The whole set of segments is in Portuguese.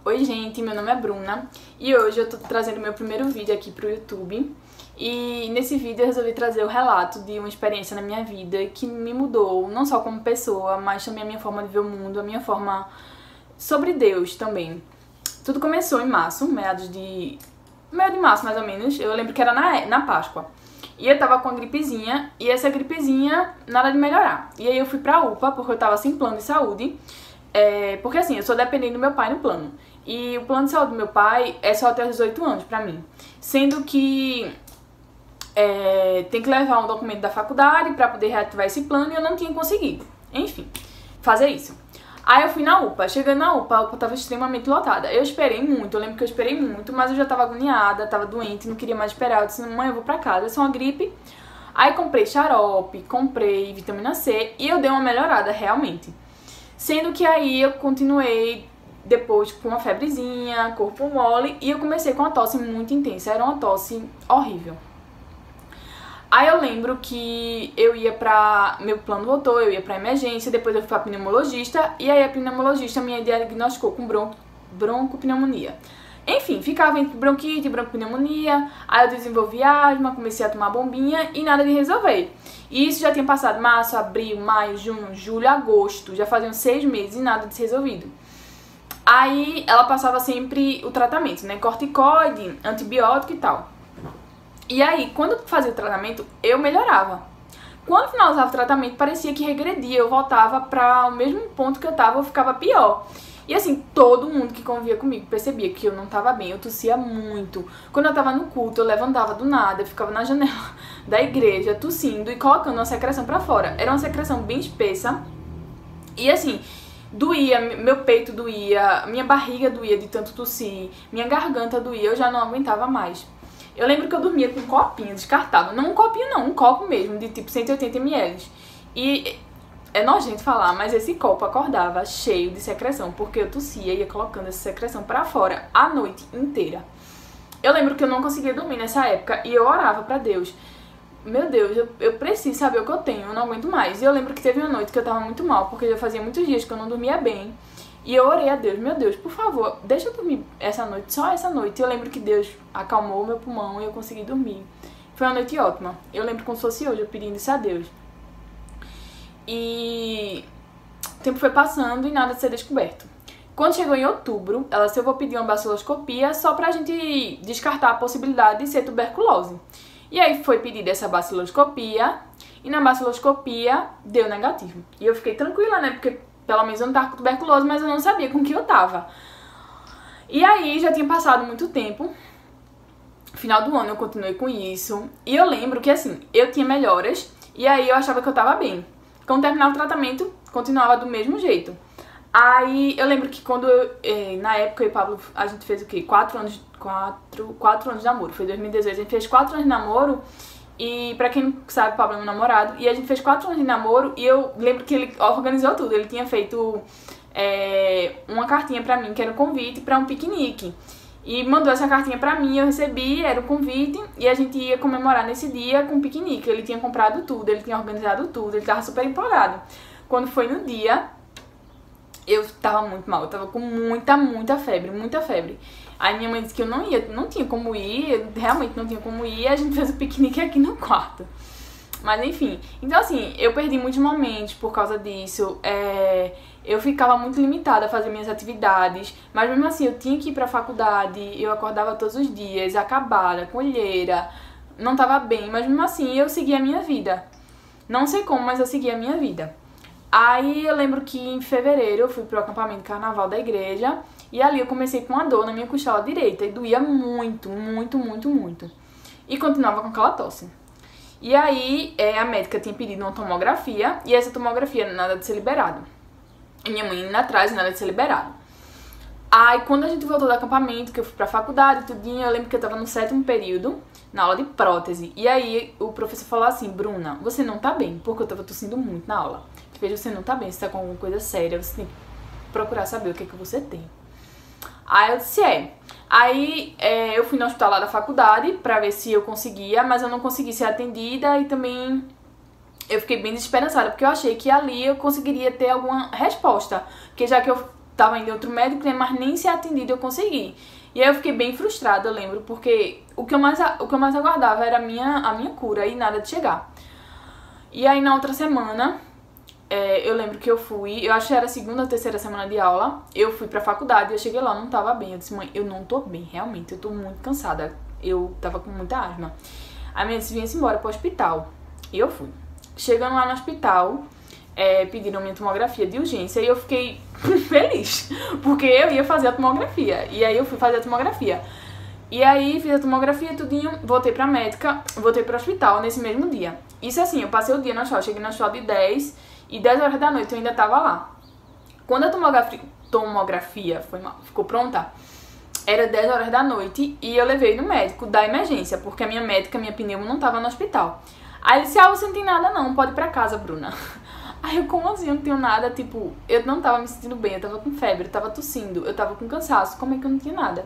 Oi gente, meu nome é Bruna e hoje eu tô trazendo meu primeiro vídeo aqui pro YouTube. E nesse vídeo eu resolvi trazer o relato de uma experiência na minha vida que me mudou, não só como pessoa, mas também a minha forma de ver o mundo, a minha forma sobre Deus também. Tudo começou em março, meio de março mais ou menos. Eu lembro que era na Páscoa. E eu tava com uma gripezinha, e essa gripezinha nada de melhorar. E aí eu fui pra UPA, porque eu tava sem plano de saúde. Porque assim, eu sou dependente do meu pai no plano. E o plano de saúde do meu pai é só até os 18 anos pra mim. Sendo que tem que levar um documento da faculdade pra poder reativar esse plano e eu não tinha conseguido. Enfim, fazer isso. Aí eu fui na UPA. Chegando na UPA, a UPA tava extremamente lotada. Eu esperei muito, eu lembro que eu esperei muito, mas eu já tava agoniada, tava doente, não queria mais esperar. Eu disse, mãe, eu vou pra casa, é só uma gripe. Aí comprei xarope, comprei vitamina C e eu dei uma melhorada realmente. Sendo que aí eu continuei depois com uma febrezinha, corpo mole, e eu comecei com uma tosse muito intensa, era uma tosse horrível. Aí eu lembro que eu ia pra... meu plano voltou, eu ia pra emergência, depois eu fui pra pneumologista, e aí a pneumologista me diagnosticou com broncopneumonia. Enfim, ficava entre bronquite e broncopneumonia, aí eu desenvolvi asma, comecei a tomar bombinha e nada de resolver. E isso já tinha passado março, abril, maio, junho, julho, agosto, já faziam 6 meses e nada de resolvido. Aí ela passava sempre o tratamento, né, corticoide, antibiótico e tal. E aí, quando eu fazia o tratamento, eu melhorava. Quando finalizava o tratamento, parecia que regredia, eu voltava para o mesmo ponto que eu tava, eu ficava pior. E assim, todo mundo que convivia comigo percebia que eu não tava bem, eu tossia muito. Quando eu tava no culto, eu levantava do nada, eu ficava na janela da igreja, tossindo e colocando uma secreção pra fora. Era uma secreção bem espessa. E assim, doía, meu peito doía, minha barriga doía de tanto tossir, minha garganta doía, eu já não aguentava mais. Eu lembro que eu dormia com um copinho descartável. Não um copinho não, um copo mesmo, de tipo 180 ml. E é nojento falar, mas esse copo acordava cheio de secreção, porque eu tossia e ia colocando essa secreção pra fora a noite inteira. Eu lembro que eu não conseguia dormir nessa época e eu orava pra Deus. Meu Deus, eu preciso saber o que eu tenho, eu não aguento mais. E eu lembro que teve uma noite que eu tava muito mal, porque já fazia muitos dias que eu não dormia bem. E eu orei a Deus, meu Deus, por favor, deixa eu dormir essa noite, só essa noite. E eu lembro que Deus acalmou meu pulmão e eu consegui dormir. Foi uma noite ótima. Eu lembro como se fosse hoje, eu pedindo isso a Deus. E o tempo foi passando e nada de ser descoberto. Quando chegou em outubro, ela disse, eu vou pedir uma baciloscopia só pra gente descartar a possibilidade de ser tuberculose. E aí foi pedida essa baciloscopia e na baciloscopia deu negativo. E eu fiquei tranquila, né, porque pelo menos eu não tava com tuberculose, mas eu não sabia com que eu tava. E aí já tinha passado muito tempo. Final do ano eu continuei com isso. E eu lembro que assim, eu tinha melhoras e aí eu achava que eu tava bem. Quando terminava o tratamento, continuava do mesmo jeito. Aí eu lembro que quando na época eu e o Pablo, a gente fez o quê? 4 anos de namoro. Foi 2018, a gente fez 4 anos de namoro. E pra quem não sabe, o Pablo é meu namorado. E a gente fez 4 anos de namoro e eu lembro que ele organizou tudo. Ele tinha feito uma cartinha pra mim, que era um convite pra um piquenique. E mandou essa cartinha pra mim, eu recebi, era o convite. E a gente ia comemorar nesse dia com um piquenique. Ele tinha comprado tudo, ele tinha organizado tudo, ele tava super empolgado. Quando foi no dia, eu tava muito mal, eu tava com muita febre, muita febre. Aí minha mãe disse que eu não tinha como ir, eu realmente não tinha como ir, e a gente fez o piquenique aqui no quarto. Mas enfim, então assim, eu perdi muitos momentos por causa disso, eu ficava muito limitada a fazer minhas atividades, mas mesmo assim eu tinha que ir pra faculdade, eu acordava todos os dias, acabada, com olheira, não tava bem, mas mesmo assim eu seguia a minha vida. Não sei como, mas eu seguia a minha vida. Aí eu lembro que em fevereiro eu fui pro acampamento de carnaval da igreja, e ali eu comecei com uma dor na minha costela direita, e doía muito. E continuava com aquela tosse. E aí a médica tinha pedido uma tomografia, e essa tomografia nada de ser liberado. E minha mãe indo atrás, nada de ser liberado. Aí quando a gente voltou do acampamento, que eu fui pra faculdade e tudinho, eu lembro que eu tava no 7º período, na aula de prótese. E aí o professor falou assim, Bruna, você não tá bem, porque eu tava tossindo muito na aula. Veja, você não tá bem, você tá com alguma coisa séria, você tem que procurar saber o que é que você tem. Aí eu disse, Aí eu fui no hospital lá da faculdade pra ver se eu conseguia, mas eu não consegui ser atendida e também eu fiquei bem desesperançada, porque eu achei que ali eu conseguiria ter alguma resposta. Porque já que eu tava indo em outro médico, né, mas nem ser atendida eu consegui. E aí eu fiquei bem frustrada, eu lembro, porque o que eu mais aguardava era a minha cura e nada de chegar. E aí na outra semana, eu lembro que eu fui, eu acho que era a segunda ou terceira semana de aula, eu fui pra faculdade, eu cheguei lá, não tava bem. Eu disse, mãe, eu não tô bem, realmente, eu tô muito cansada. Eu tava com muita asma. A minha disse, vinha-se embora pro hospital. E eu fui. Chegando lá no hospital, pediram minha tomografia de urgência e eu fiquei feliz, porque eu ia fazer a tomografia. E aí eu fui fazer a tomografia. E aí fiz a tomografia, tudinho, voltei pra médica, voltei pro hospital nesse mesmo dia. Isso assim, eu passei o dia no hospital, cheguei no hospital de 10 e 10 horas da noite eu ainda tava lá. Quando a tomografia ficou pronta, era 10 horas da noite e eu levei no médico da emergência, porque a minha médica, minha pneumo, não tava no hospital. Aí ele disse, você não tem nada não, pode ir pra casa, Bruna. Aí eu, como assim, eu não tenho nada? Tipo, eu não tava me sentindo bem, eu tava com febre, eu tava tossindo, eu tava com cansaço, como é que eu não tinha nada?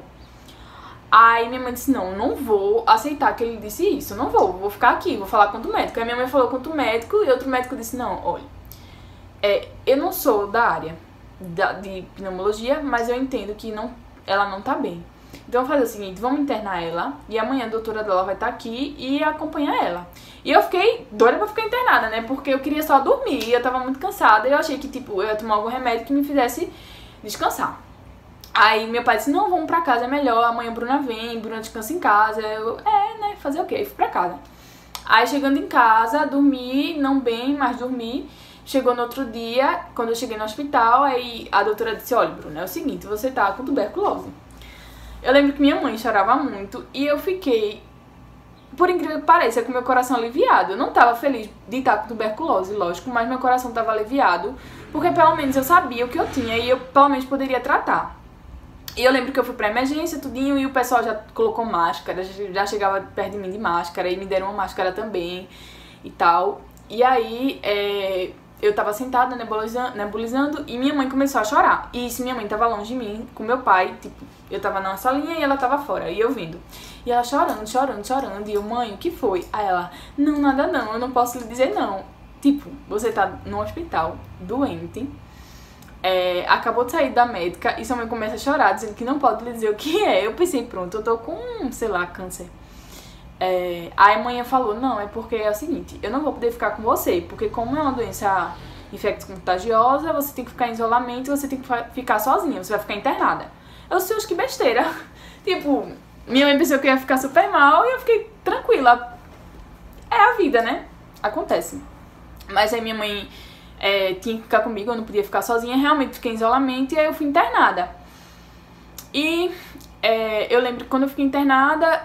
Aí minha mãe disse, não vou aceitar que ele disse isso, não vou ficar aqui, vou falar com o médico. Aí minha mãe falou com o médico e outro médico disse, não, olha, eu não sou da área de pneumologia, mas eu entendo que ela não tá bem. Então vamos fazer o seguinte, vamos internar ela e amanhã a doutora dela vai estar aqui e acompanhar ela. E eu fiquei doida pra ficar internada, né, porque eu queria só dormir, eu tava muito cansada e eu achei que, tipo, eu ia tomar algum remédio que me fizesse descansar. Aí meu pai disse, não, vamos pra casa, é melhor, amanhã a Bruna vem, Bruna descansa em casa. Eu, né, fazer o quê? Aí fui pra casa. Aí chegando em casa, dormi, não bem, mas dormi. Chegou no outro dia, quando eu cheguei no hospital, aí a doutora disse, olha, Bruna, é o seguinte, você tá com tuberculose. Eu lembro que minha mãe chorava muito e eu fiquei, por incrível que pareça, com meu coração aliviado. Eu não tava feliz de estar com tuberculose, lógico, mas meu coração tava aliviado, porque pelo menos eu sabia o que eu tinha e eu pelo menos poderia tratar. E eu lembro que eu fui pra emergência, tudinho, e o pessoal já colocou máscara, já chegava perto de mim de máscara, e me deram uma máscara também, e tal. E aí, eu tava sentada, nebulizando, e minha mãe começou a chorar. E isso, minha mãe tava longe de mim, com meu pai, tipo, eu tava na salinha e ela tava fora, e eu vindo. E ela chorando, e eu, mãe, o que foi? Aí ela, não, nada não, eu não posso lhe dizer não. Tipo, você tá no hospital, doente, acabou de sair da médica e sua mãe começa a chorar, dizendo que não pode lhe dizer o que é. Eu pensei, pronto, eu tô com, sei lá, câncer. Aí a mãe falou, não, é porque é o seguinte, eu não vou poder ficar com você, porque como é uma doença infecto-contagiosa, você tem que ficar em isolamento, você tem que ficar sozinha, você vai ficar internada. Eu sei, acho que besteira. Tipo, minha mãe pensou que eu ia ficar super mal e eu fiquei tranquila. É a vida, né? Acontece. Mas aí minha mãe tinha que ficar comigo, eu não podia ficar sozinha, realmente fiquei em isolamento e aí eu fui internada. E eu lembro que quando eu fiquei internada,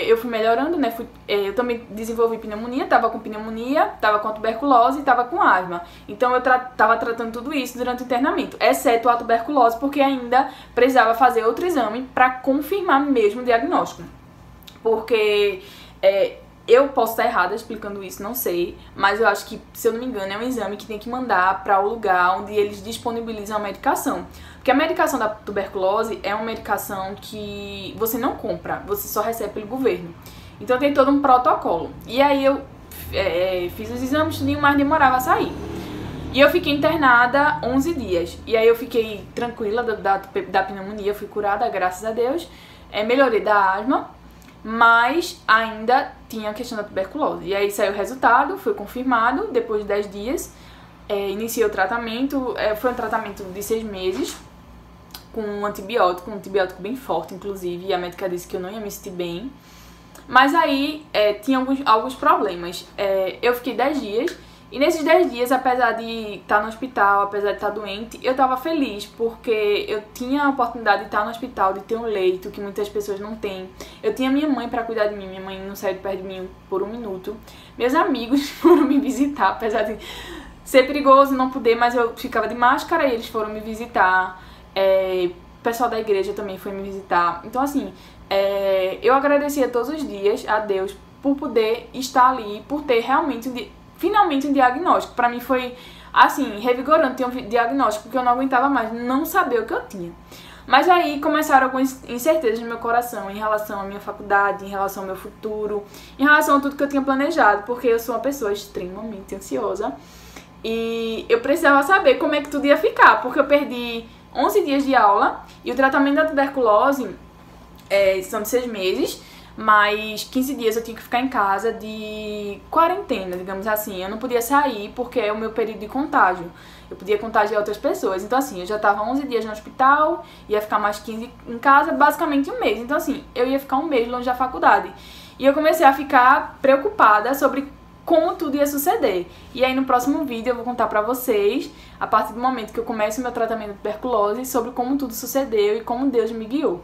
eu fui melhorando, né? Eu também desenvolvi pneumonia, tava com tuberculose e tava com asma. Então eu tava tratando tudo isso durante o internamento, exceto a tuberculose, porque ainda precisava fazer outro exame pra confirmar mesmo o diagnóstico. Porque eu posso estar errada explicando isso, não sei, mas eu acho que, se eu não me engano, é um exame que tem que mandar para o lugar onde eles disponibilizam a medicação. Porque a medicação da tuberculose é uma medicação que você não compra, você só recebe pelo governo. Então tem todo um protocolo. E aí eu fiz os exames, tudinho, mas demorava a sair. E eu fiquei internada 11 dias. E aí eu fiquei tranquila da pneumonia, fui curada, graças a Deus. Melhorei da asma, mas ainda tinha a questão da tuberculose. E aí saiu o resultado, foi confirmado, depois de 10 dias, iniciei o tratamento, foi um tratamento de 6 meses, com um antibiótico bem forte, inclusive, e a médica disse que eu não ia me sentir bem. Mas aí tinha alguns problemas. Eu fiquei 10 dias, e nesses 10 dias, apesar de estar no hospital, apesar de estar doente, eu estava feliz, porque eu tinha a oportunidade de estar no hospital, de ter um leito que muitas pessoas não têm. Eu tinha minha mãe para cuidar de mim, minha mãe não saiu de perto de mim por um minuto. Meus amigos foram me visitar, apesar de ser perigoso não poder, mas eu ficava de máscara e eles foram me visitar. O pessoal da igreja também foi me visitar. Então, assim, eu agradecia todos os dias a Deus por poder estar ali, por ter realmente finalmente um diagnóstico. Pra mim foi, assim, revigorante ter um diagnóstico, porque eu não aguentava mais não saber o que eu tinha. Mas aí começaram algumas incertezas no meu coração em relação à minha faculdade, em relação ao meu futuro, em relação a tudo que eu tinha planejado, porque eu sou uma pessoa extremamente ansiosa e eu precisava saber como é que tudo ia ficar, porque eu perdi 11 dias de aula e o tratamento da tuberculose são de 6 meses, mas 15 dias eu tinha que ficar em casa de quarentena, digamos assim. Eu não podia sair porque é o meu período de contágio. Eu podia contagiar outras pessoas. Então, assim, eu já tava 11 dias no hospital, ia ficar mais 15 em casa, basicamente um mês. Então, assim, eu ia ficar um mês longe da faculdade. E eu comecei a ficar preocupada sobre como tudo ia suceder. E aí, no próximo vídeo, eu vou contar pra vocês, a partir do momento que eu começo o meu tratamento de tuberculose, sobre como tudo sucedeu e como Deus me guiou.